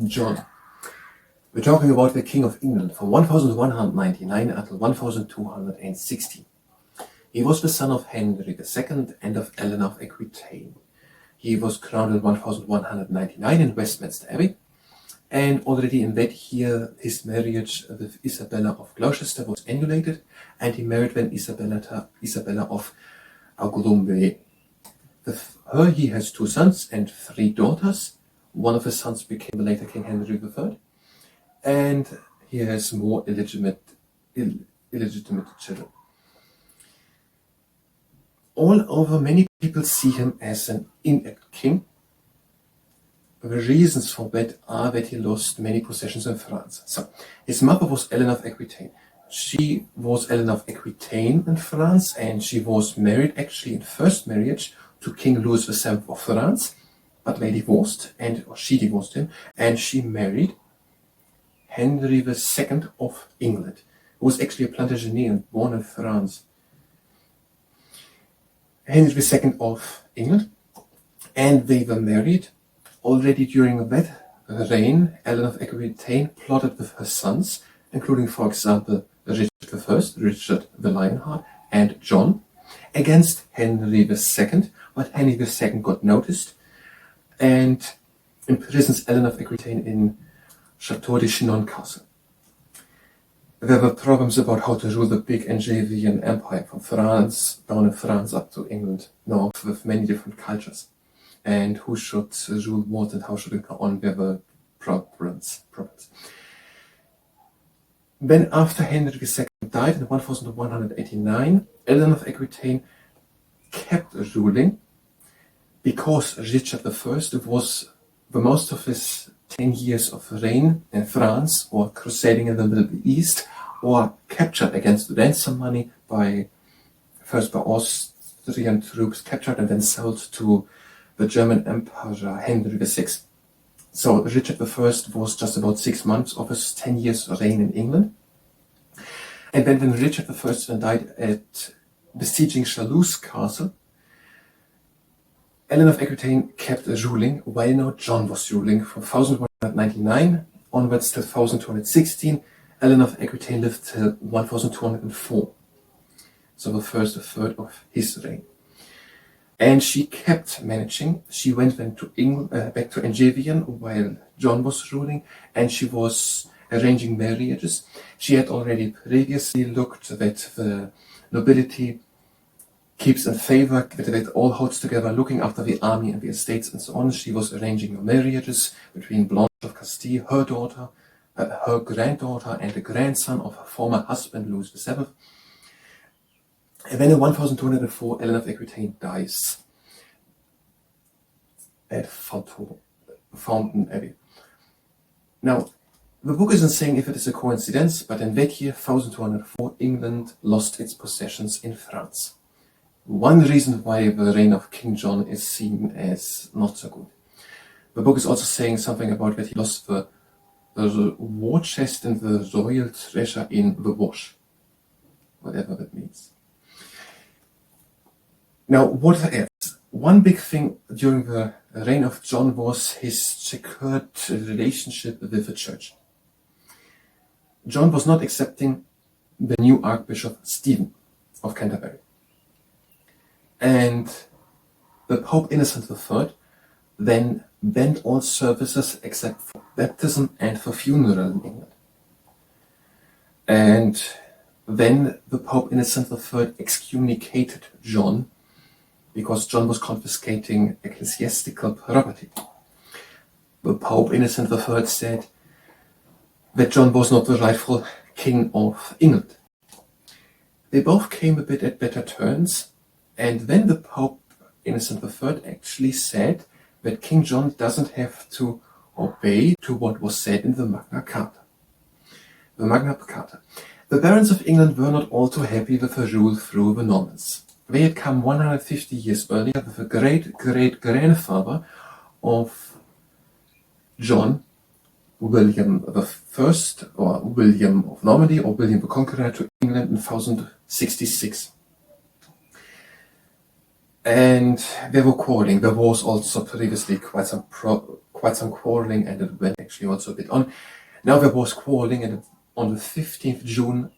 John. We're talking about the King of England from 1199 until 1216. He was the son of Henry II and of Eleanor of Aquitaine. He was crowned in 1199 in Westminster Abbey, and already in that year his marriage with Isabella of Gloucester was annullated, and he married then Isabella of Angoulême. With her he has 2 sons and 3 daughters. One of his sons became later King Henry III, and he has more illegitimate children. All over, many people see him as an inept king. The reasons for that are that he lost many possessions in France. So, his mother was Eleanor of Aquitaine. She was Eleanor of Aquitaine in France, and she was married actually in first marriage to King Louis VII of France, but they divorced, she divorced him, and she married Henry II of England, who was actually a Plantagenet and born in France. Henry II of England, and they were married. Already during that reign, Eleanor of Aquitaine plotted with her sons, including, for example, Richard I, Richard the Lionheart, and John, against Henry II, but Henry II got noticed and imprisons Eleanor of Aquitaine in Château de Chinon Castle. There were problems about how to rule the big Angevin Empire from France, down in France up to England, north, with many different cultures. And who should rule what and how should it go on? There were problems. Then after Henry II died in 1189, Eleanor of Aquitaine kept ruling because Richard I was the most of his 10 years of reign in France, or crusading in the Middle East, or captured against ransom money first by Austrian troops, captured and then sold to the German Emperor Henry VI. So Richard I was just about 6 months of his 10 years reign in England. And then when Richard I died at besieging Chaluz Castle, Eleanor of Aquitaine kept ruling, while now John was ruling from 1199 onwards till 1216. Eleanor of Aquitaine lived till 1204, so the first third of his reign. And she kept managing. She went then to England, back to Angevin while John was ruling, and she was arranging marriages. She had already previously looked that the nobility keeps in favor, that it all holds together, looking after the army and the estates and so on. She was arranging marriages between Blanche of Castile, her daughter, her granddaughter, and the grandson of her former husband, Louis VII. And then in 1204, Eleanor of Aquitaine dies at Fountain Abbey. Now, the book isn't saying if it is a coincidence, but in that year, 1204, England lost its possessions in France. One reason why the reign of King John is seen as not so good. The book is also saying something about that he lost the war chest and the royal treasure in the wash, whatever that means. Now, what else? One big thing during the reign of John was his checkered relationship with the church. John was not accepting the new Archbishop Stephen of Canterbury. And the Pope Innocent III then banned all services except for baptism and for funeral in England. And then the Pope Innocent III excommunicated John because John was confiscating ecclesiastical property. The Pope Innocent III said that John was not the rightful king of England. They both came a bit at better terms. And then the Pope Innocent III actually said that King John doesn't have to obey to what was said in the Magna Carta. The Magna Carta. The barons of England were not all too happy with the rule through the Normans. They had come 150 years earlier with a great-great-grandfather of John, William I, or William of Normandy, or William the Conqueror, to England in 1066. And they were quarreling. There was also previously quite quite some quarreling, and it went actually also a bit on. Now there was quarreling, and on the 15th June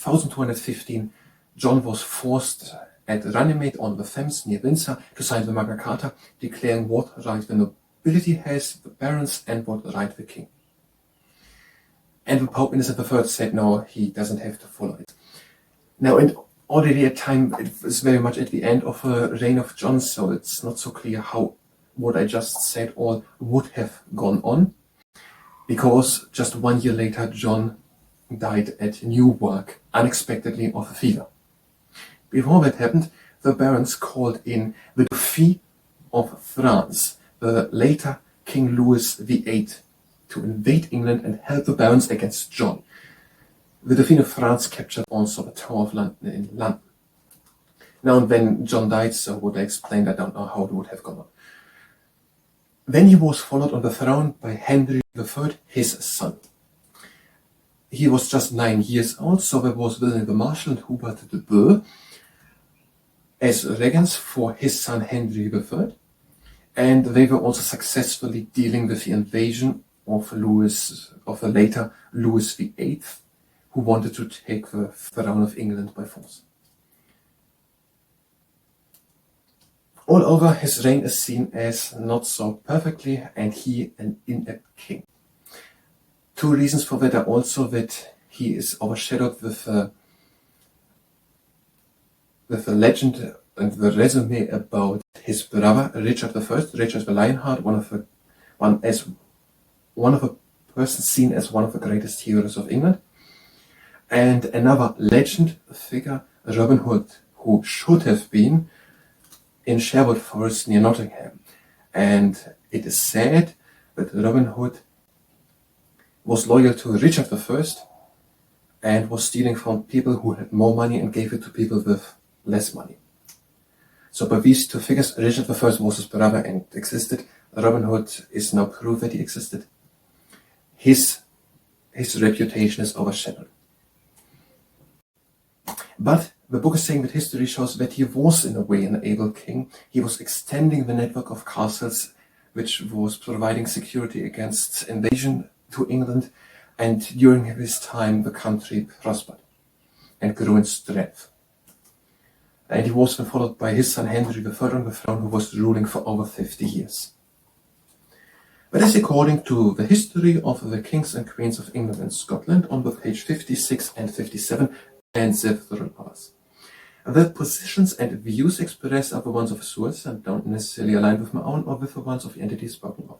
1215, John was forced at Runnymede on the Thames near Windsor to sign the Magna Carta, declaring what right the nobility has, the barons, and what right the king. And the Pope Innocent III said no, he doesn't have to follow it. Now, and already at time, it was very much at the end of the reign of John, so it's not so clear how what I just said all would have gone on, because just 1 year later, John died at Newark, unexpectedly of a fever. Before that happened, the barons called in the Dauphin of France, the later King Louis VIII, to invade England and help the barons against John. The Dauphin of France captured also the Tower of London in London. Now, when John died, so what I explained, I don't know how it would have gone on. Then he was followed on the throne by Henry III, his son. He was just 9 years old, so there was William the Marshal and Hubert de Burgh as regents for his son Henry III, and they were also successfully dealing with the invasion of the later Louis VIII, who wanted to take the throne of England by force. All over, his reign is seen as not so perfectly, and he an inept king. 2 reasons for that are also that he is overshadowed with the legend and the resume about his brother Richard I, Richard the Lionheart, one of the persons seen as one of the greatest heroes of England, and another legend figure, Robin Hood, who should have been in Sherwood Forest near Nottingham. And it is said that Robin Hood was loyal to Richard I and was stealing from people who had more money and gave it to people with less money. So by these 2 figures, Richard I was his brother and existed. Robin Hood is no proof that he existed. His reputation is overshadowed. But the book is saying that history shows that he was in a way an able king. He was extending the network of castles, which was providing security against invasion to England, and during his time the country prospered and grew in strength. And he was then followed by his son Henry III on the throne, who was ruling for over 50 years. That is according to the history of the kings and queens of England and Scotland on the page 56 and 57 and several others. The positions and views expressed are the ones of a source and don't necessarily align with my own or with the ones of the entities spoken of.